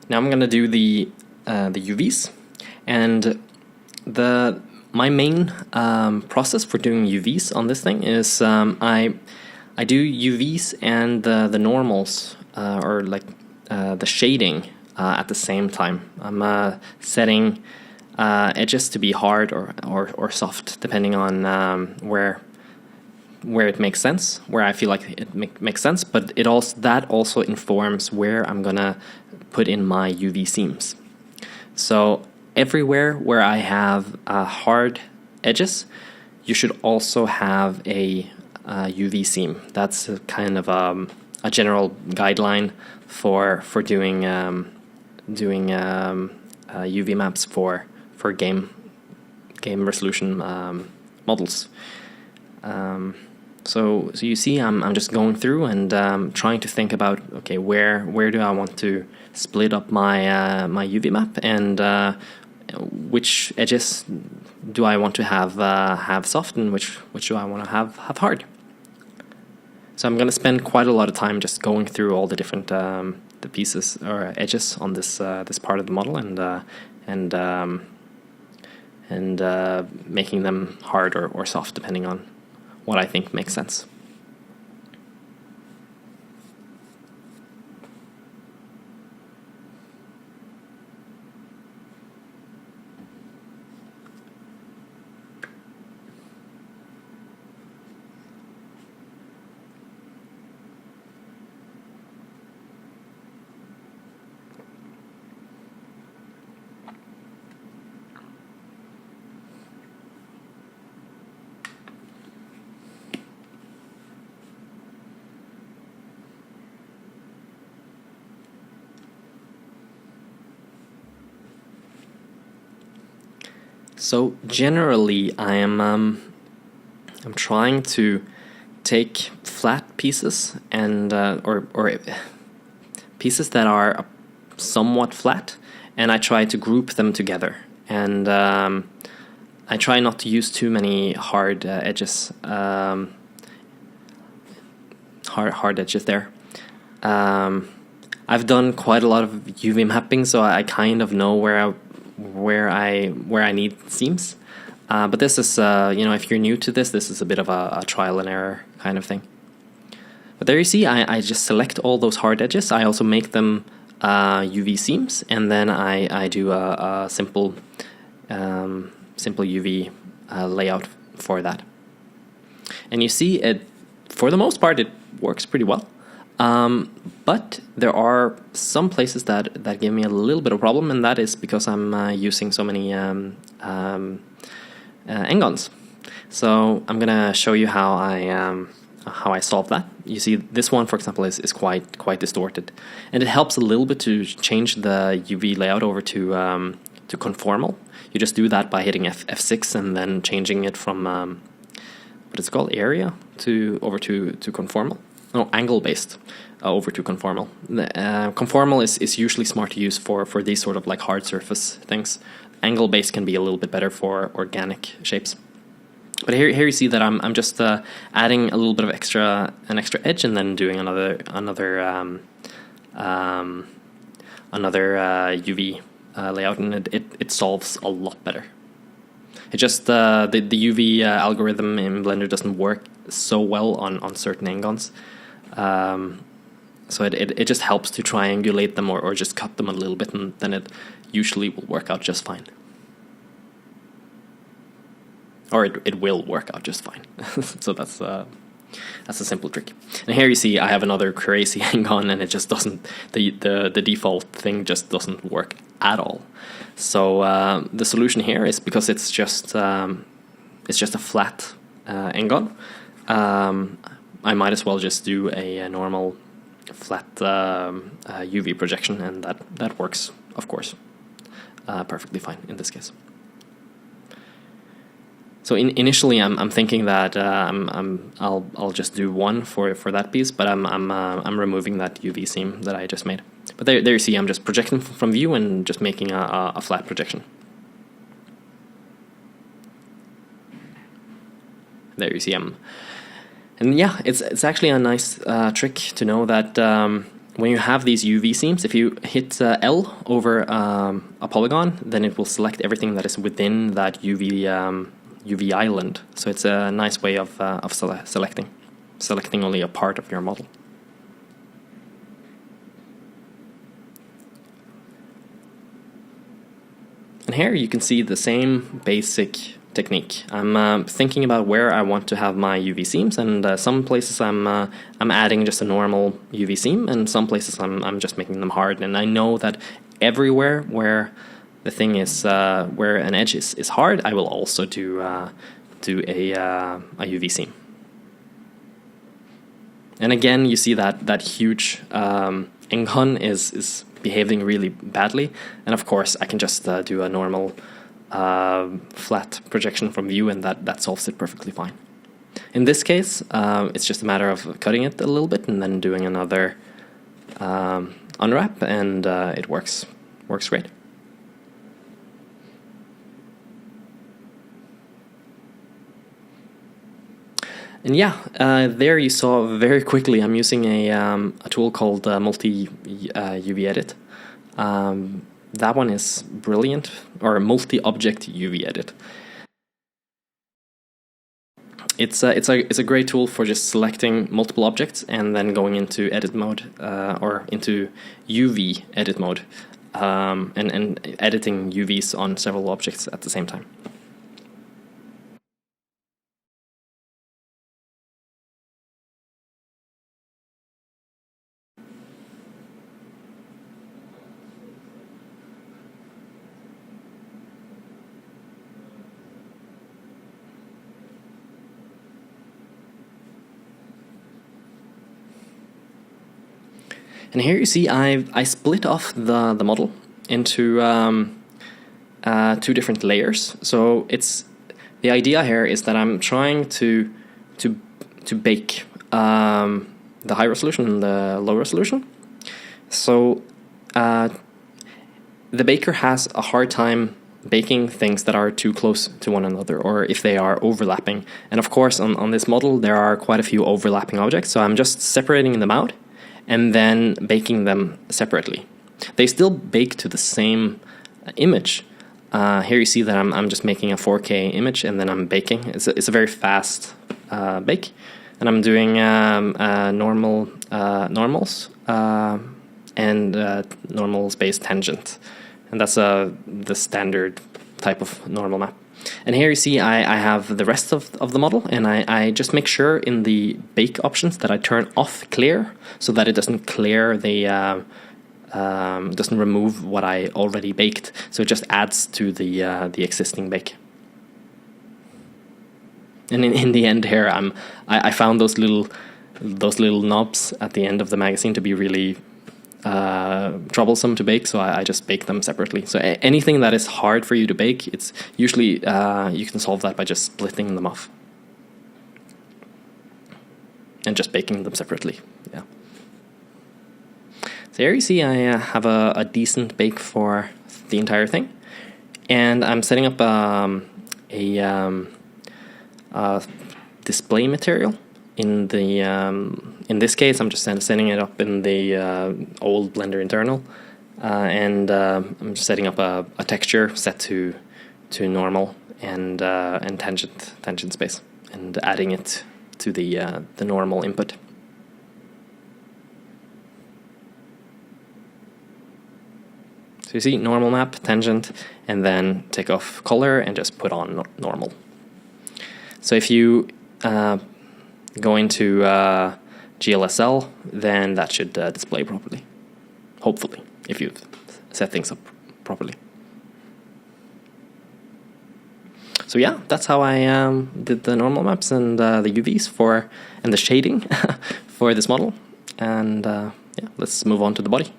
Now I'm gonna do the UVs, and my main process for doing UVs on this thing is I do UVs and the normals or like the shading at the same time. I'm setting edges to be hard or soft depending on where it makes sense, where I feel like it makes sense, but that also informs where I'm gonna put in my UV seams. So everywhere where I have hard edges, you should also have a UV seam. That's a kind of a general guideline for doing UV maps for game resolution models. So you see, I'm just going through and trying to think about, okay, where do I want to split up my my UV map, and which edges do I want to have soft, and which do I want to have hard. So I'm going to spend quite a lot of time just going through all the different the pieces or edges on this this part of the model, and making them hard or soft depending on what I think makes sense. So generally, I'm trying to take flat pieces and or pieces that are somewhat flat, and I try to group them together. And I try not to use too many hard edges, hard edges there. I've done quite a lot of UV mapping, so I kind of know where I need seams. But this is, if you're new to this is a bit of a trial and error kind of thing. But there you see, I just select all those hard edges. I also make them UV seams, and then I do a simple UV layout for that. And you see, it for the most part it works pretty well. But there are some places that give me a little bit of problem, and that is because I'm using so many n-gons. So I'm gonna show you how I solve that. You see, this one, for example, is quite distorted, and it helps a little bit to change the UV layout over to conformal. You just do that by hitting F6 and then changing it from what is it called, area over to conformal. No, angle based over to conformal. Conformal is usually smart to use for these sort of like hard surface things. Angle based can be a little bit better for organic shapes. But here you see that I'm just adding a little bit of an extra edge, and then doing another UV layout, and it solves a lot better. It just the UV algorithm in Blender doesn't work so well on certain n-gons. So it just helps to triangulate them or just cut them a little bit, and then it usually will work out just fine. Or it will work out just fine. So that's a simple trick. And here you see I have another crazy n-gon, and it just doesn't, the default thing just doesn't work at all. So the solution here is, because it's just a flat n-gon, I might as well just do a normal flat UV projection, and that works, of course, perfectly fine in this case. So initially, I'm thinking that I'll just do one for that piece, but I'm removing that UV seam that I just made. But there you see, I'm just projecting from view and just making a flat projection. There you see, and yeah, it's actually a nice trick to know that when you have these UV seams, if you hit L over a polygon, then it will select everything that is within that UV island. So it's a nice way of selecting only a part of your model. And here you can see the same basic technique. I'm thinking about where I want to have my UV seams, and some places I'm adding just a normal UV seam, and some places I'm just making them hard. And I know that everywhere where the thing is, where an edge is hard, I will also do a UV seam. And again, you see that huge N-Gon is behaving really badly, and of course I can just do a normal flat projection from view, and that solves it perfectly fine. In this case, it's just a matter of cutting it a little bit and then doing another unwrap, and it works great. And yeah, there you saw very quickly I'm using a tool called Multi-UV Edit. That one is brilliant, or Multi-Object UV Edit. It's a great tool for just selecting multiple objects and then going into edit mode, or into UV edit mode, and editing UVs on several objects at the same time. And here you see I split off the model into two different layers. So the idea here is that I'm trying to bake the high resolution and the low resolution. So the baker has a hard time baking things that are too close to one another, or if they are overlapping. And of course on this model there are quite a few overlapping objects, so I'm just separating them out and then baking them separately. They still bake to the same image. Here you see that I'm just making a 4K image and then I'm baking. It's a very fast bake, and I'm doing normals and normal space tangent, and that's the standard type of normal map. And here you see I have the rest of the model, and I just make sure in the bake options that I turn off clear, so that it doesn't clear the doesn't remove what I already baked, so it just adds to the existing bake. And in the end here, I found those little knobs at the end of the magazine to be really troublesome to bake, so I just bake them separately. So anything that is hard for you to bake, it's usually you can solve that by just splitting them off and just baking them separately. Yeah. So here you see I have a decent bake for the entire thing, and I'm setting up a display material. In this case, I'm just setting it up in the old Blender internal, and I'm just setting up a texture set to normal and tangent space, and adding it to the normal input. So you see normal map, tangent, and then take off color and just put on normal. So if you go into GLSL, then that should display properly. Hopefully, if you've set things up properly. So yeah, that's how I did the normal maps and the UVs and the shading for this model. And yeah, let's move on to the body.